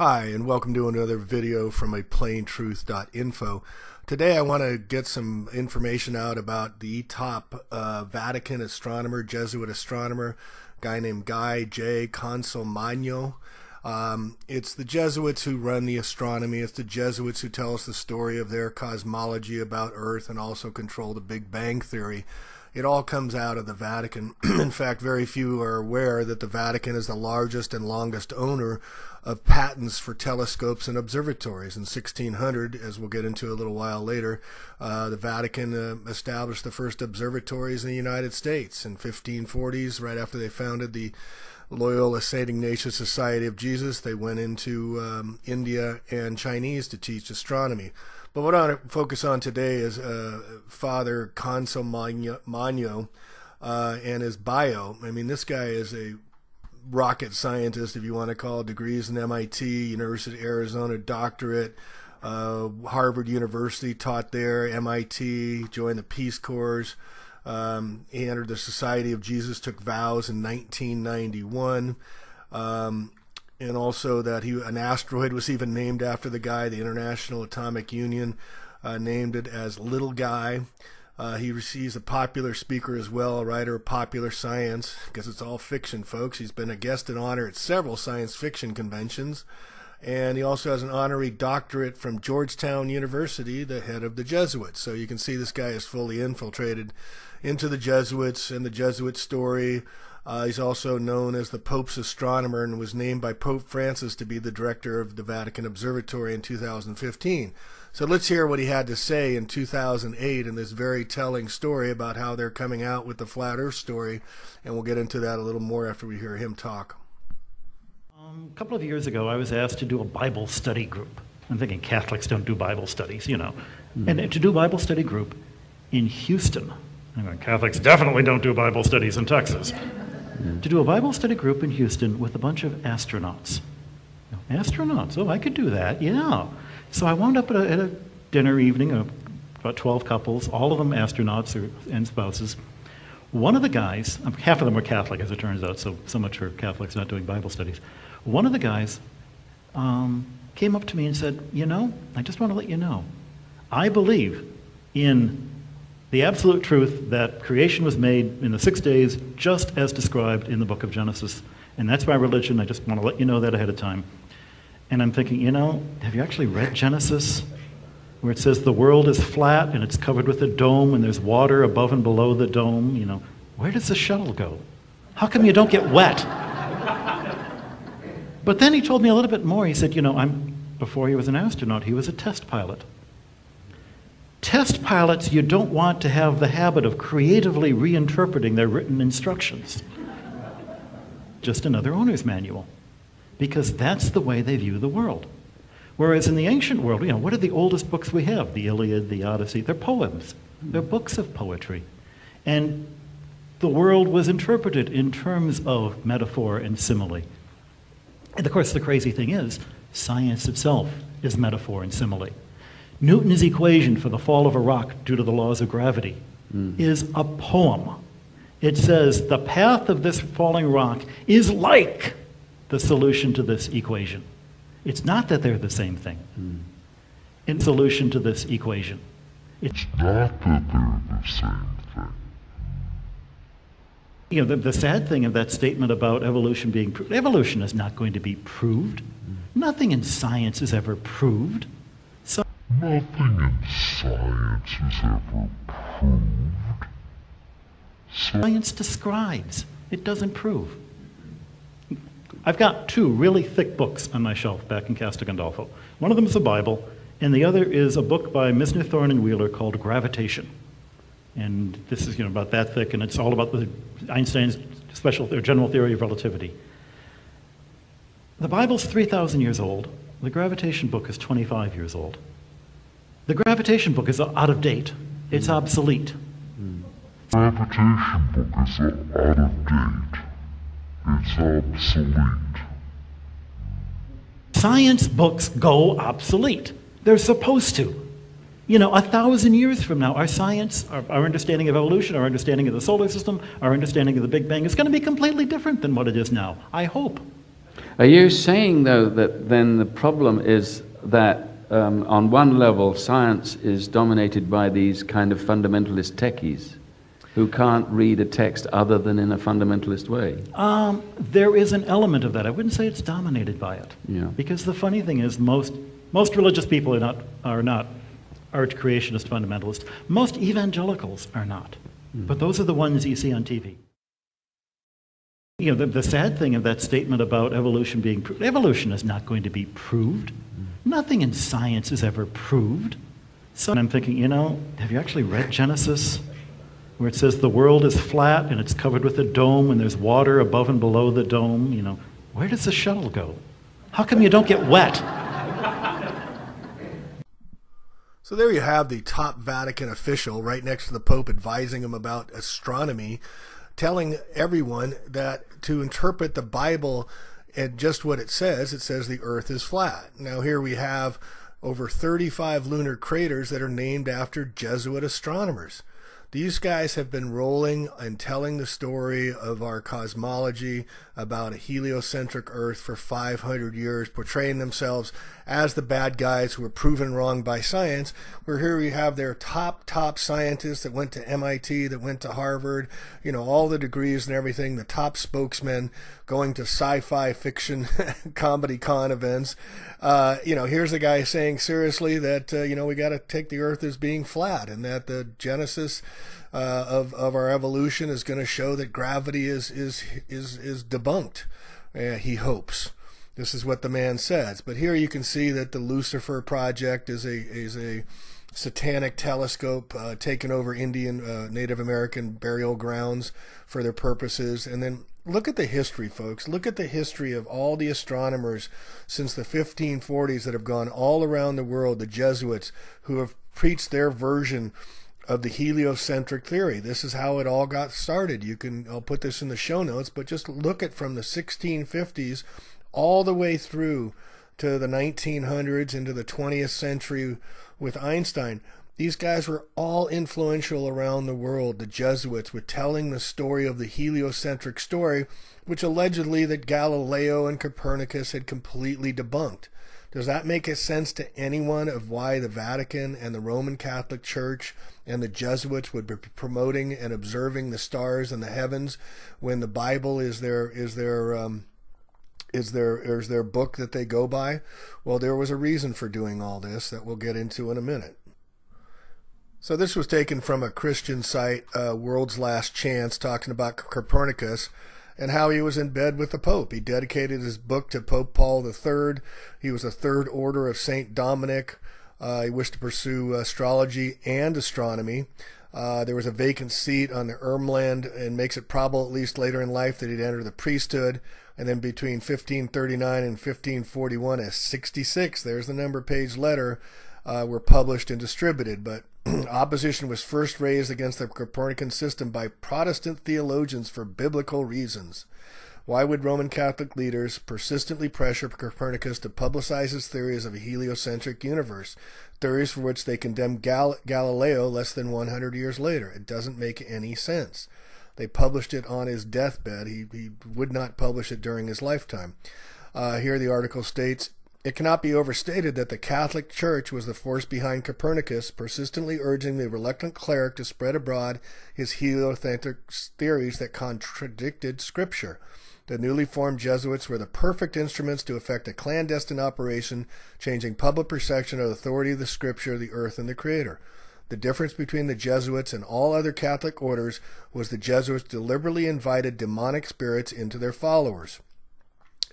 Hi, and welcome to another video from aplanetruth.info. Today I want to get some information out about the top Vatican astronomer, Jesuit astronomer, a guy named Guy J. Consolmagno. It's the Jesuits who run the astronomy. It's the Jesuits who tell us the story of their cosmology about Earth and also control the Big Bang Theory. It all comes out of the Vatican. In fact, very few are aware that the Vatican is the largest and longest owner of patents for telescopes and observatories. In 1600, as we'll get into a little while later, the Vatican established the first observatories in the United States. In 1540s, right after they founded the Loyola St. Ignatius Society of Jesus, they went into India and Chinese to teach astronomy. But what I want to focus on today is Father Consolmagno and his bio. I mean, this guy is a rocket scientist, if you want to call it, degrees in MIT, University of Arizona, doctorate, Harvard University, taught there, MIT, joined the Peace Corps. He entered the Society of Jesus, took vows in 1991. And also that an asteroid was even named after the guy. The International Atomic Union named it as Little Guy. He's a popular speaker as well, a writer of popular science, because it's all fiction, folks. He's been a guest in honor at several science fiction conventions. And he also has an honorary doctorate from Georgetown University, the head of the Jesuits. So you can see this guy is fully infiltrated into the Jesuits and the Jesuit story. He's also known as the Pope's astronomer and was named by Pope Francis to be the director of the Vatican Observatory in 2015. So let's hear what he had to say in 2008 in this very telling story about how they're coming out with the Flat Earth story, and we'll get into that a little more after we hear him talk. A couple of years ago, I was asked to do a Bible study group. I'm thinking Catholics don't do Bible studies, you know. And to do a Bible study group in Houston. I'm going, Catholics definitely don't do Bible studies in Texas. To do a Bible study group in Houston with a bunch of astronauts. Astronauts, oh, I could do that, yeah. So I wound up at a dinner evening of about 12 couples, all of them astronauts and spouses. One of the guys, half of them were Catholic as it turns out, so much for Catholics not doing Bible studies. One of the guys came up to me and said, you know, I just want to let you know, I believe in the absolute truth that creation was made in the 6 days just as described in the book of Genesis. And that's my religion. I just want to let you know that ahead of time. And I'm thinking, you know, have you actually read Genesis? Where it says the world is flat and it's covered with a dome and there's water above and below the dome. You know, where does the shuttle go? How come you don't get wet? But then he told me a little bit more. He said, you know, before he was an astronaut, he was a test pilot. Test pilots, you don't want to have the habit of creatively reinterpreting their written instructions. Just another owner's manual. Because that's the way they view the world. Whereas in the ancient world, you know, what are the oldest books we have? The Iliad, the Odyssey, they're poems. They're books of poetry. And the world was interpreted in terms of metaphor and simile. And of course, the crazy thing is, science itself is metaphor and simile. Newton's equation for the fall of a rock due to the laws of gravity is a poem. It says the path of this falling rock is like the solution to this equation. It's not that they're the same thing. In solution to this equation. It's not that they're the same thing. You know, the sad thing of that statement about evolution being proved, evolution is not going to be proved. Nothing in science is ever proved. Nothing in science is ever proved. Science describes, it doesn't prove. I've got two really thick books on my shelf back in Castor Gandolfo. One of them is a Bible, and the other is a book by Misner, Thorne, and Wheeler called Gravitation. And this is, you know, about that thick, and it's all about Einstein's general theory of relativity. The Bible's 3,000 years old. The Gravitation book is 25 years old. The Gravitation book is out of date. It's obsolete. The Gravitation book is out of date. It's obsolete. Science books go obsolete. They're supposed to. You know, 1,000 years from now, our science, our understanding of evolution, our understanding of the solar system, our understanding of the Big Bang is going to be completely different than what it is now. I hope. Are you saying, though, that then the problem is that on one level science is dominated by these kind of fundamentalist techies who can't read a text other than in a fundamentalist way? There is an element of that. I wouldn't say it's dominated by it. Yeah. Because the funny thing is most religious people are not arch creationist fundamentalists. Most evangelicals are not. But those are the ones you see on TV. You know, the sad thing of that statement about evolution being proved, evolution is not going to be proved. Nothing in science is ever proved. So I'm thinking, you know, have you actually read Genesis? Where it says the world is flat and it's covered with a dome and there's water above and below the dome, you know. Where does the shuttle go? How come you don't get wet? So there you have the top Vatican official right next to the Pope advising him about astronomy, telling everyone that to interpret the Bible and just what it says the earth is flat. Now here we have over 35 lunar craters that are named after Jesuit astronomers. These guys have been rolling and telling the story of our cosmology about a heliocentric Earth for 500 years, portraying themselves as the bad guys who were proven wrong by science. Where here we have their top scientists that went to MIT, that went to Harvard, you know, all the degrees and everything, the top spokesmen going to sci-fi fiction comedy con events. You know, here's a guy saying seriously that, you know, we got to take the Earth as being flat, and that the genesis of our evolution is going to show that gravity is debunked. He hopes. This is what the man says. But here you can see that the Lucifer Project is a satanic telescope taking over Indian, Native American burial grounds for their purposes. And then look at the history, folks. Look at the history of all the astronomers since the 1540s that have gone all around the world, the Jesuits, who have preached their version of the heliocentric theory. This is how it all got started. I'll put this in the show notes, but just look at from the 1650s all the way through to the 1900s into the 20th century with Einstein. These guys were all influential around the world, the Jesuits, with telling the story of the heliocentric story, which allegedly that Galileo and Copernicus had completely debunked. Does that make a sense to anyone of why the Vatican and the Roman Catholic Church and the Jesuits would be promoting and observing the stars in the heavens when the Bible is their book that they go by? Well, there was a reason for doing all this that we'll get into in a minute. So this was taken from a Christian site, World's Last Chance, talking about Copernicus and how he was in bed with the Pope. He dedicated his book to Pope Paul III. He was a Third Order of St. Dominic. He wished to pursue astrology and astronomy. There was a vacant seat on the Ermland, and makes it probable, at least later in life, that he'd enter the priesthood. And then between 1539 and 1541, a 66, there's the number page letter, were published and distributed. But opposition was first raised against the Copernican system by Protestant theologians for biblical reasons. Why would Roman Catholic leaders persistently pressure Copernicus to publicize his theories of a heliocentric universe, theories for which they condemned Galileo less than 100 years later? It doesn't make any sense. They published it on his deathbed. He would not publish it during his lifetime. Here the article states, "It cannot be overstated that the Catholic Church was the force behind Copernicus, persistently urging the reluctant cleric to spread abroad his heliocentric theories that contradicted Scripture. The newly formed Jesuits were the perfect instruments to effect a clandestine operation, changing public perception of the authority of the Scripture, the earth, and the Creator. The difference between the Jesuits and all other Catholic orders was the Jesuits deliberately invited demonic spirits into their followers."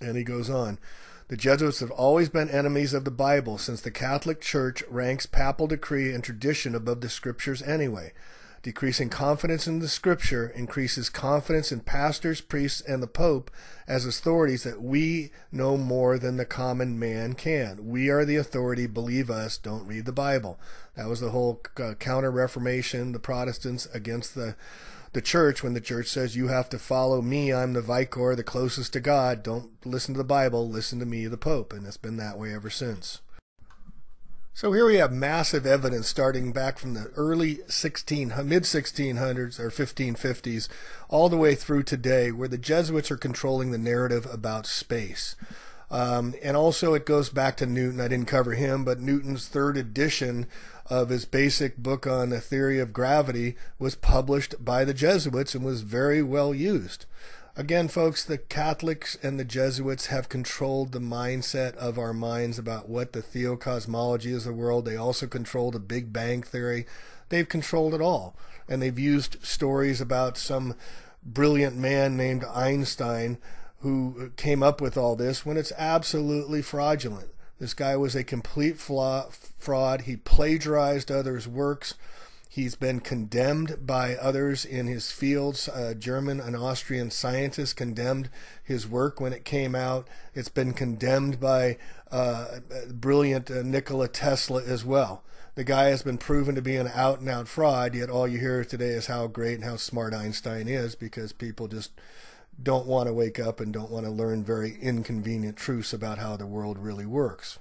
And he goes on, "The Jesuits have always been enemies of the Bible, since the Catholic Church ranks papal decree and tradition above the Scriptures anyway. Decreasing confidence in the Scripture increases confidence in pastors, priests, and the Pope as authorities that we know more than the common man can. We are the authority, believe us, don't read the Bible." That was the whole counter-reformation, the Protestants against the church, when the church says, you have to follow me, I'm the vicar, the closest to God, don't listen to the Bible, listen to me, the Pope. And it's been that way ever since. So here we have massive evidence starting back from the mid-1600s or 1550s all the way through today where the Jesuits are controlling the narrative about space. And also it goes back to Newton. I didn't cover him, but Newton's third edition of his basic book on the theory of gravity was published by the Jesuits and was very well used. Again, folks, the Catholics and the Jesuits have controlled the mindset of our minds about what the TheoCosmology is of the world. They also control the Big Bang Theory. They've controlled it all. And they've used stories about some brilliant man named Einstein who came up with all this when it's absolutely fraudulent. This guy was a complete fraud. He plagiarized others' works. He's been condemned by others in his fields. German and Austrian scientists condemned his work when it came out. It's been condemned by brilliant Nikola Tesla as well. The guy has been proven to be an out-and-out fraud, yet all you hear today is how great and how smart Einstein is because people just don't want to wake up and don't want to learn very inconvenient truths about how the world really works.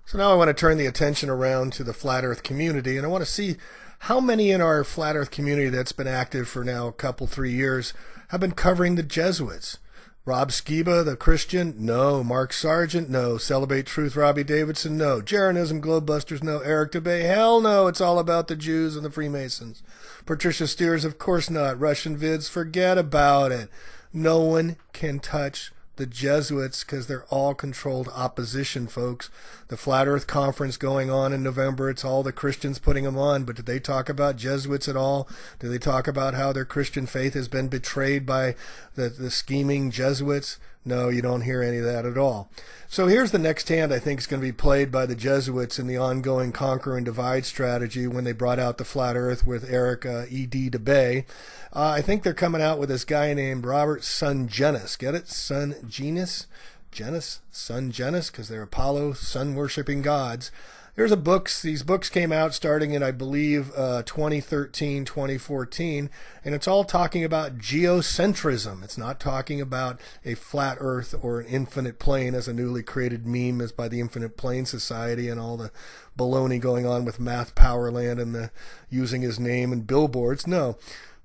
So now I want to turn the attention around to the Flat Earth community, and I want to see how many in our Flat Earth community that's been active for now a couple, 3 years have been covering the Jesuits. Rob Skiba, the Christian? No. Mark Sargent? No. Celebrate Truth, Robbie Davidson? No. Jeranism, Globebusters? No. Eric DeBay? Hell no. It's all about the Jews and the Freemasons. Patricia Steers? Of course not. Russian vids? Forget about it. No one can touch the Jesuits because they're all controlled opposition, folks. The Flat Earth Conference going on in November, it's all the Christians putting them on, but did they talk about Jesuits at all? Did they talk about how their Christian faith has been betrayed by the scheming Jesuits? No, you don't hear any of that at all. So here's the next hand I think is going to be played by the Jesuits in the ongoing conquer and divide strategy when they brought out the Flat Earth with Eric E.D. DeBay. I think they're coming out with this guy named Robert Sungenis. Get it? Sungenis? Sungenis, because they're Apollo sun-worshipping gods. There's a books. These books came out starting in, I believe, 2013, 2014, and it's all talking about geocentrism. It's not talking about a flat Earth or an infinite plane as a newly created meme as by the Infinite Plane Society and all the baloney going on with Math Powerland and the using his name and billboards. No,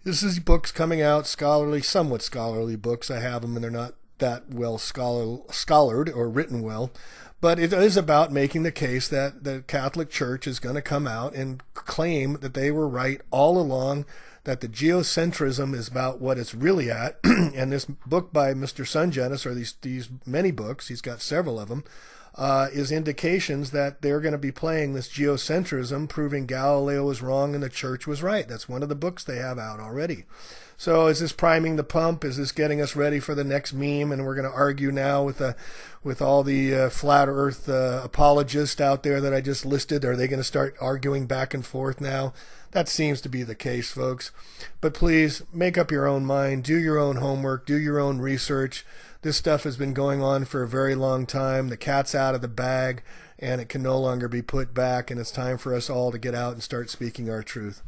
this is books coming out, scholarly, somewhat scholarly books. I have them, and they're not that well scholared or written well. But it is about making the case that the Catholic Church is going to come out and claim that they were right all along, that the geocentrism is about what it's really at. And this book by Mr. Sungenis, or these many books, he's got several of them, is indications that they're going to be playing this geocentrism, proving Galileo was wrong and the Church was right. That's one of the books they have out already. So is this priming the pump? Is this getting us ready for the next meme? And we're going to argue now with all the flat Earth apologists out there that I just listed. Are they going to start arguing back and forth now? That seems to be the case, folks. But please make up your own mind. Do your own homework. Do your own research. This stuff has been going on for a very long time. The cat's out of the bag, and it can no longer be put back. And it's time for us all to get out and start speaking our truth.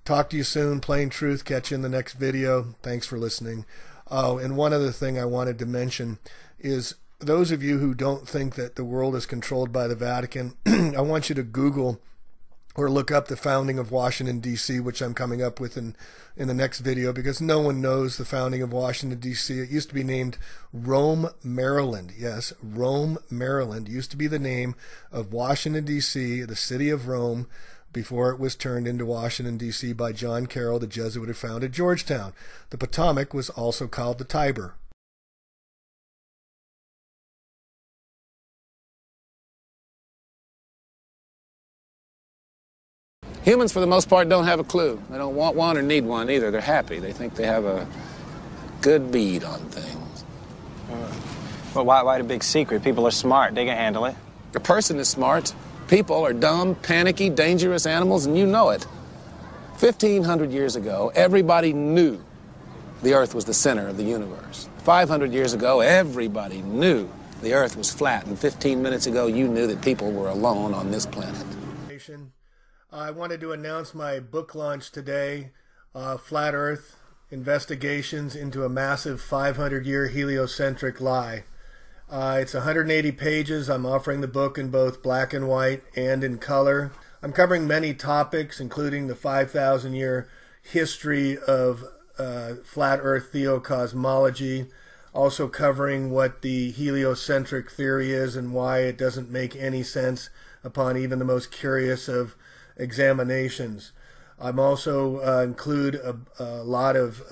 Talk to you soon. Plain Truth. Catch you in the next video. Thanks for listening. Oh, and one other thing I wanted to mention is those of you who don't think that the world is controlled by the Vatican, I want you to Google or look up the founding of Washington, D.C., which I'm coming up with in the next video, because no one knows the founding of Washington, D.C. It used to be named Rome, Maryland. Yes, Rome, Maryland used to be the name of Washington, D.C., the city of Rome, before it was turned into Washington, D.C. by John Carroll, the Jesuit who founded Georgetown. The Potomac was also called the Tiber. Humans, for the most part, don't have a clue. They don't want one or need one either. They're happy. They think they have a good bead on things. Well, why the big secret? People are smart. They can handle it. A person is smart. People are dumb, panicky, dangerous animals, and you know it. 1,500 years ago, everybody knew the Earth was the center of the universe. 500 years ago, everybody knew the Earth was flat. And 15 minutes ago, you knew that people were alone on this planet. I wanted to announce my book launch today, Flat Earth Investigations into a Massive 500-Year Heliocentric Lie. It's 180 pages. I'm offering the book in both black and white and in color. I'm covering many topics, including the 5,000-year history of flat Earth TheoCosmology, also covering what the heliocentric theory is and why it doesn't make any sense upon even the most curious of examinations. I'm also include a lot of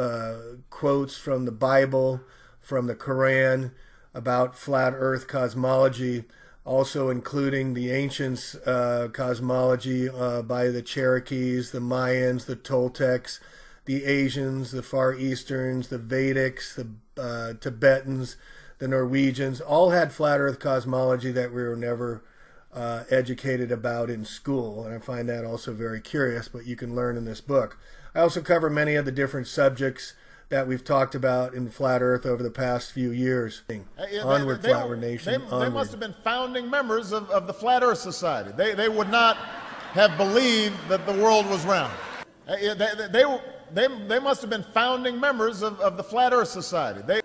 quotes from the Bible, from the Quran, about flat Earth cosmology, also including the ancients' cosmology by the Cherokees, the Mayans, the Toltecs, the Asians, the Far Easterns, the Vedics, the Tibetans, the Norwegians, all had flat Earth cosmology that we were never educated about in school, and I find that also very curious, but you can learn in this book. I also cover many of the different subjects that we've talked about in flat Earth over the past few years. Onward, Flat Earth Nation, they must have been founding members of the Flat Earth Society. They would not have believed that the world was round. They must have been founding members of the Flat Earth Society. They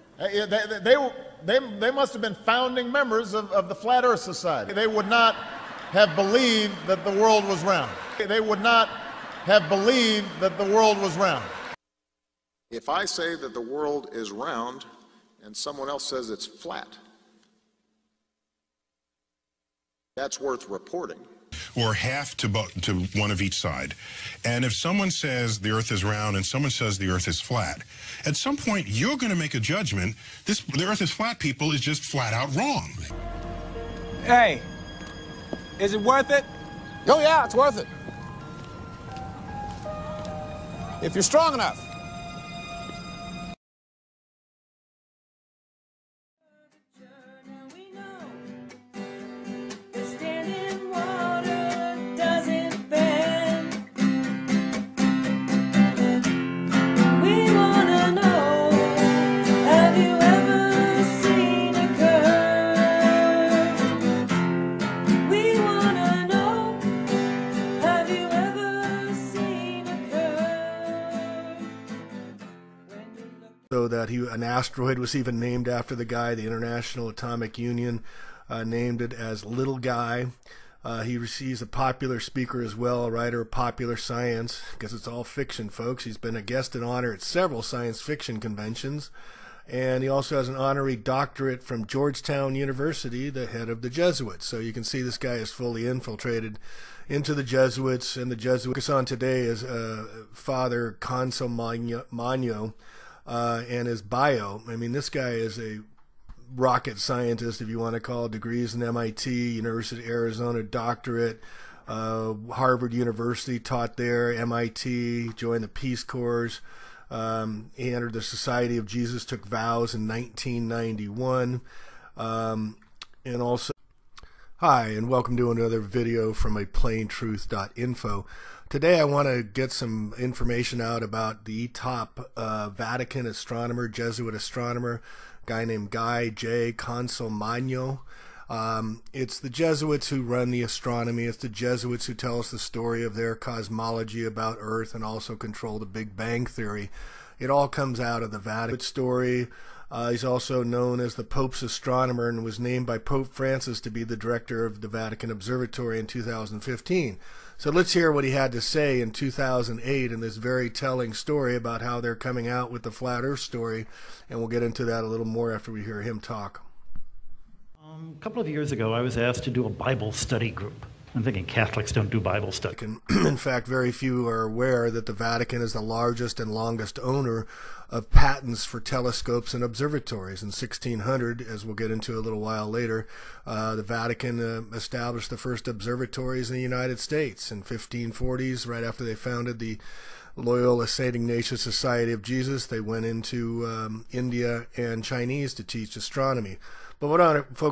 must have been founding members of the Flat Earth Society. They would not have believed that the world was round. They would not have believed that the world was round. If I say that the world is round and someone else says it's flat, that's worth reporting. Or half to one of each side. And if someone says the Earth is round and someone says the Earth is flat, at some point you're going to make a judgment. The Earth is flat, people, is just flat out wrong. Hey, is it worth it? Oh yeah, it's worth it. If you're strong enough. So that an asteroid was even named after the guy. The International Atomic Union named it as Little Guy. He's a popular speaker as well, a writer of popular science, because it's all fiction, folks. He's been a guest in honor at several science fiction conventions. And he also has an honorary doctorate from Georgetown University, the head of the Jesuits. So you can see this guy is fully infiltrated into the Jesuits, and the Jesuits focus on today is Father Consolmagno and his bio. I mean, this guy is a rocket scientist, if you want to call it, degrees in MIT, University of Arizona, doctorate, Harvard University, taught there, MIT, joined the Peace Corps. He entered the Society of Jesus, took vows in 1991, and also, hi, and welcome to another video from aplanetruth.info. Today I want to get some information out about the top Vatican astronomer, Jesuit astronomer, a guy named Consolmagno. It's the Jesuits who run the astronomy. It's the Jesuits who tell us the story of their cosmology about Earth and also control the Big Bang Theory. It all comes out of the Vatican story. He's also known as the Pope's astronomer and was named by Pope Francis to be the director of the Vatican Observatory in 2015. So let's hear what he had to say in 2008 in this very telling story about how they're coming out with the Flat Earth story, and we'll get into that a little more after we hear him talk. A couple of years ago, I was asked to do a Bible study group. I'm thinking Catholics don't do Bible study. In fact, very few are aware that the Vatican is the largest and longest owner of patents for telescopes and observatories. In 1600, as we'll get into a little while later, the Vatican established the first observatories in the United States. In 1540s, right after they founded the Loyola St. Ignatius Society of Jesus, they went into India and Chinese to teach astronomy. But what I want to focus